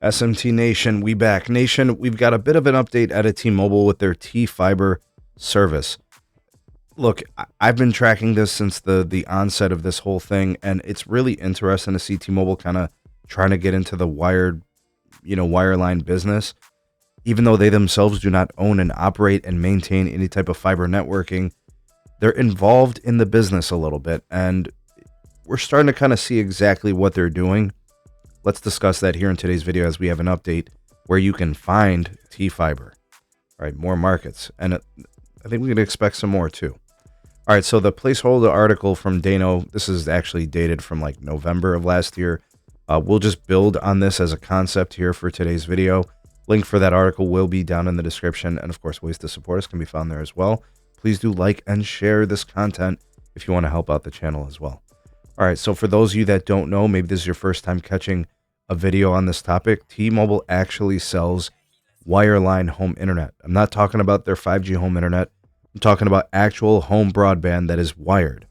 SMT Nation, we back. Nation, we've got a bit of an update at T-Mobile with their TFiber service. Look, I've been tracking this since the onset of this whole thing, and it's really interesting to see T-Mobile kind of trying to get into the wireline business. Even though they themselves do not own and operate and maintain any type of fiber networking, they're involved in the business a little bit, and we're starting to kind of see exactly what they're doing. Let's discuss that here in today's video as we have an update where you can find TFiber. All right, more markets, and I think we can expect some more too. All right, so the placeholder article from Dano, this is actually dated from like November of last year. We'll just build on this as a concept here for today's video. Link for that article will be down in the description, and of course, ways to support us can be found there as well. Please do like and share this content if you want to help out the channel as well. All right, so for those of you that don't know, maybe this is your first time catching a video on this topic, T-Mobile actually sells wireline home internet. I'm not talking about their 5G home internet. I'm talking about actual home broadband that is wired.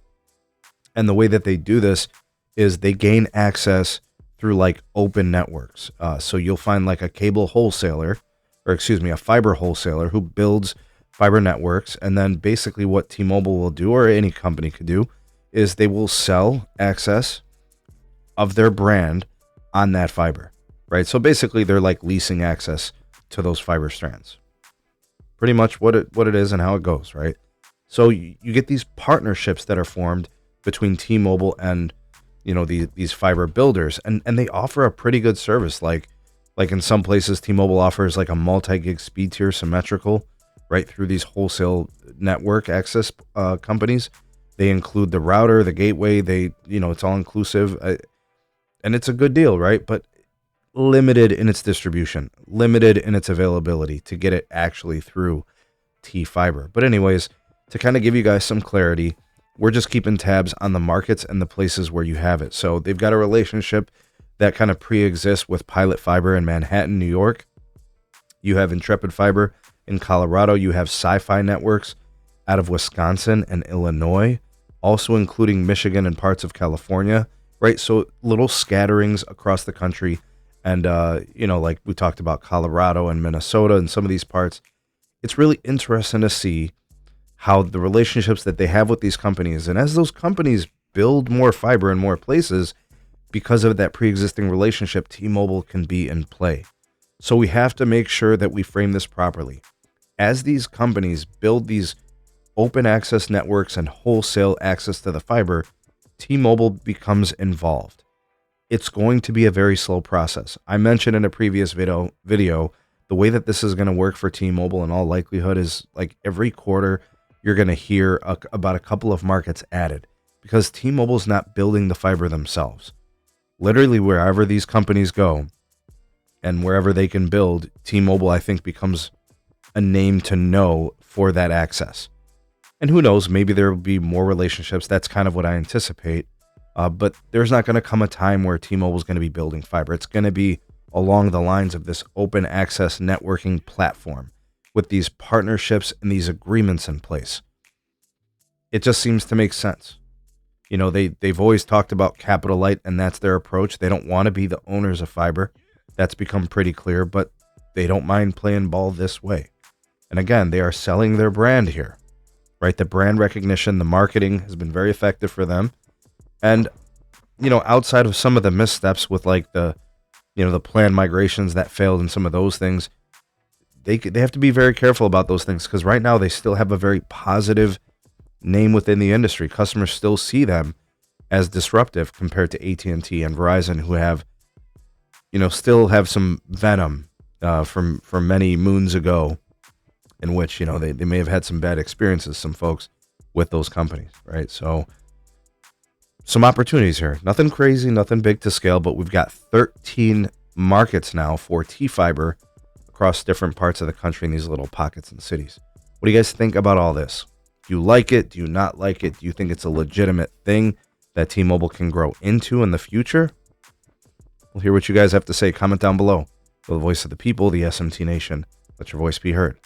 And the way that they do this is they gain access through like open networks. So you'll find like a cable wholesaler, or excuse me, a fiber wholesaler who builds fiber networks. And then basically what T-Mobile will do, or any company could do, is they will sell access of their brand on that fiber, right? So basically they're like leasing access to those fiber strands. Pretty much what it is and how it goes, right? So you get these partnerships that are formed between T-Mobile and these fiber builders, and they offer a pretty good service. Like in some places, T-Mobile offers like a multi-gig speed tier symmetrical right through these wholesale network access companies. They include the router, the gateway. It's all inclusive, and it's a good deal, right? But limited in its distribution, limited in its availability to get it actually through TFiber. But anyways, to kind of give you guys some clarity, we're just keeping tabs on the markets and the places where you have it. So they've got a relationship that kind of pre-exists with Pilot Fiber in Manhattan, New York. You have Intrepid Fiber in Colorado. You have Sci-Fi Networks out of Wisconsin and Illinois, also including Michigan and parts of California, right? So little scatterings across the country. And, like we talked about Colorado and Minnesota and some of these parts. It's really interesting to see how the relationships that they have with these companies, and as those companies build more fiber in more places, because of that pre-existing relationship, T-Mobile can be in play. So we have to make sure that we frame this properly. As these companies build these open access networks and wholesale access to the fiber, T-Mobile becomes involved. It's going to be a very slow process. I mentioned in a previous video, the way that this is going to work for T-Mobile in all likelihood is like every quarter, you're going to hear about a couple of markets added, because T-Mobile's not building the fiber themselves. Literally wherever these companies go and wherever they can build, T-Mobile, I think, becomes a name to know for that access. And who knows, maybe there will be more relationships. That's kind of what I anticipate. But there's not going to come a time where T-Mobile is going to be building fiber. It's going to be along the lines of this open access networking platform with these partnerships and these agreements in place. It just seems to make sense. They've always talked about capital light, and that's their approach. They don't want to be the owners of fiber. That's become pretty clear, but they don't mind playing ball this way. And again, they are selling their brand here, right? The brand recognition, the marketing has been very effective for them. And, outside of some of the missteps with like the planned migrations that failed and some of those things, they have to be very careful about those things, because right now they still have a very positive name within the industry. Customers still see them as disruptive compared to AT&T and Verizon, who have, still have some venom from many moons ago, in which, they may have had some bad experiences, some folks with those companies, right? So some opportunities here. Nothing crazy, nothing big to scale, but we've got 13 markets now for TFiber across different parts of the country in these little pockets and cities. What do you guys think about all this? Do you like it? Do you not like it? Do you think it's a legitimate thing that T-Mobile can grow into in the future? We'll hear what you guys have to say. Comment down below. For the voice of the people, the SMT Nation. Let your voice be heard.